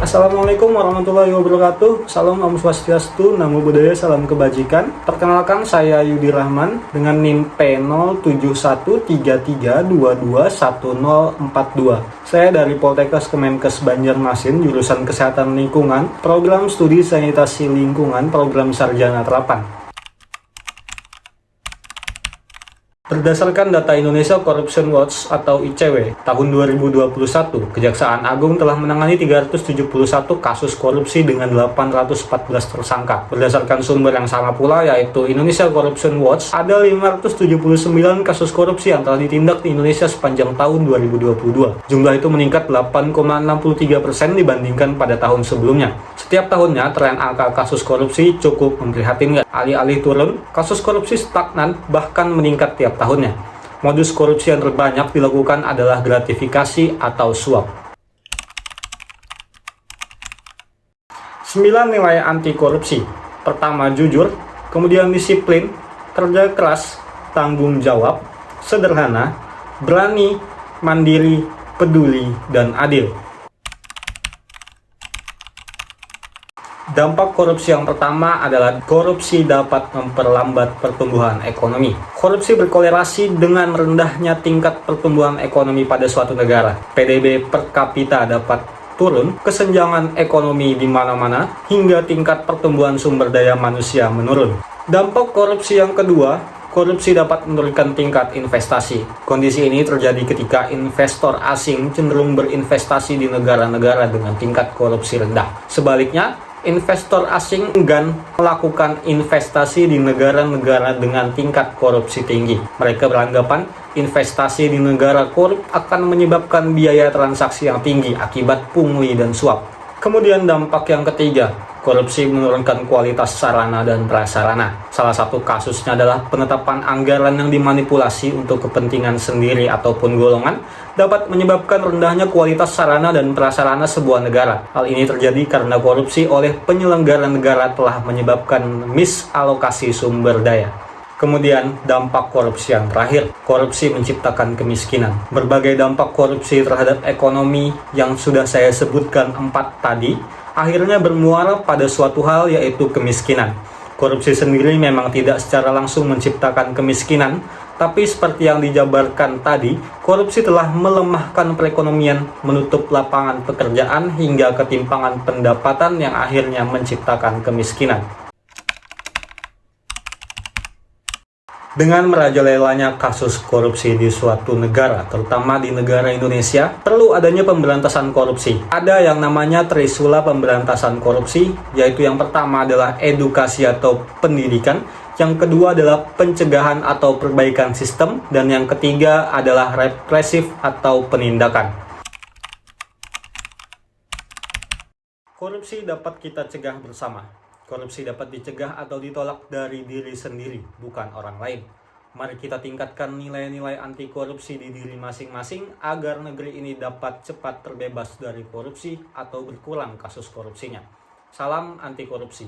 Assalamualaikum warahmatullahi wabarakatuh. Salam Om Swastiastu, Namo Buddhaya, salam kebajikan. Perkenalkan, saya Yudi Rahman dengan NIM P07133221042. Saya dari Poltekkes Kemenkes Banjarmasin, jurusan Kesehatan Lingkungan, program studi sanitasi lingkungan, program sarjana terapan. Berdasarkan data Indonesia Corruption Watch atau ICW, tahun 2021, Kejaksaan Agung telah menangani 371 kasus korupsi dengan 814 tersangka. Berdasarkan sumber yang sama pula, yaitu Indonesia Corruption Watch, ada 579 kasus korupsi yang telah ditindak di Indonesia sepanjang tahun 2022. Jumlah itu meningkat 8,63% dibandingkan pada tahun sebelumnya. Setiap tahunnya, tren angka kasus korupsi cukup memprihatinkan. Alih-alih turun, kasus korupsi stagnan bahkan meningkat tiap tahunnya. Modus korupsi yang terbanyak dilakukan adalah gratifikasi atau suap. 9 nilai anti korupsi. Pertama, jujur, kemudian disiplin, kerja keras, tanggung jawab, sederhana, berani, mandiri, peduli, dan adil. Dampak korupsi yang pertama adalah korupsi dapat memperlambat pertumbuhan ekonomi. Korupsi berkorelasi dengan rendahnya tingkat pertumbuhan ekonomi pada suatu negara. PDB per kapita dapat turun, kesenjangan ekonomi di mana-mana, hingga tingkat pertumbuhan sumber daya manusia menurun. Dampak korupsi yang kedua, korupsi dapat menurunkan tingkat investasi. Kondisi ini terjadi ketika investor asing cenderung berinvestasi di negara-negara dengan tingkat korupsi rendah. Sebaliknya, investor asing enggan melakukan investasi di negara-negara dengan tingkat korupsi tinggi. Mereka beranggapan investasi di negara korup akan menyebabkan biaya transaksi yang tinggi akibat pungli dan suap. Kemudian dampak yang ketiga, korupsi menurunkan kualitas sarana dan prasarana. Salah satu kasusnya adalah penetapan anggaran yang dimanipulasi untuk kepentingan sendiri ataupun golongan dapat menyebabkan rendahnya kualitas sarana dan prasarana sebuah negara. Hal ini terjadi karena korupsi oleh penyelenggara negara telah menyebabkan misalokasi sumber daya. Kemudian dampak korupsi yang terakhir, korupsi menciptakan kemiskinan. Berbagai dampak korupsi terhadap ekonomi yang sudah saya sebutkan 4 tadi, akhirnya bermuara pada suatu hal, yaitu kemiskinan. Korupsi sendiri memang tidak secara langsung menciptakan kemiskinan, tapi seperti yang dijabarkan tadi, korupsi telah melemahkan perekonomian, menutup lapangan pekerjaan, hingga ketimpangan pendapatan yang akhirnya menciptakan kemiskinan. Dengan merajalelanya kasus korupsi di suatu negara, terutama di negara Indonesia, perlu adanya pemberantasan korupsi. Ada yang namanya trisula pemberantasan korupsi, yaitu yang pertama adalah edukasi atau pendidikan, yang kedua adalah pencegahan atau perbaikan sistem, dan yang ketiga adalah represif atau penindakan. Korupsi dapat kita cegah bersama. Korupsi dapat dicegah atau ditolak dari diri sendiri, bukan orang lain. Mari kita tingkatkan nilai-nilai anti korupsi di diri masing-masing agar negeri ini dapat cepat terbebas dari korupsi atau berkurang kasus korupsinya. Salam anti korupsi.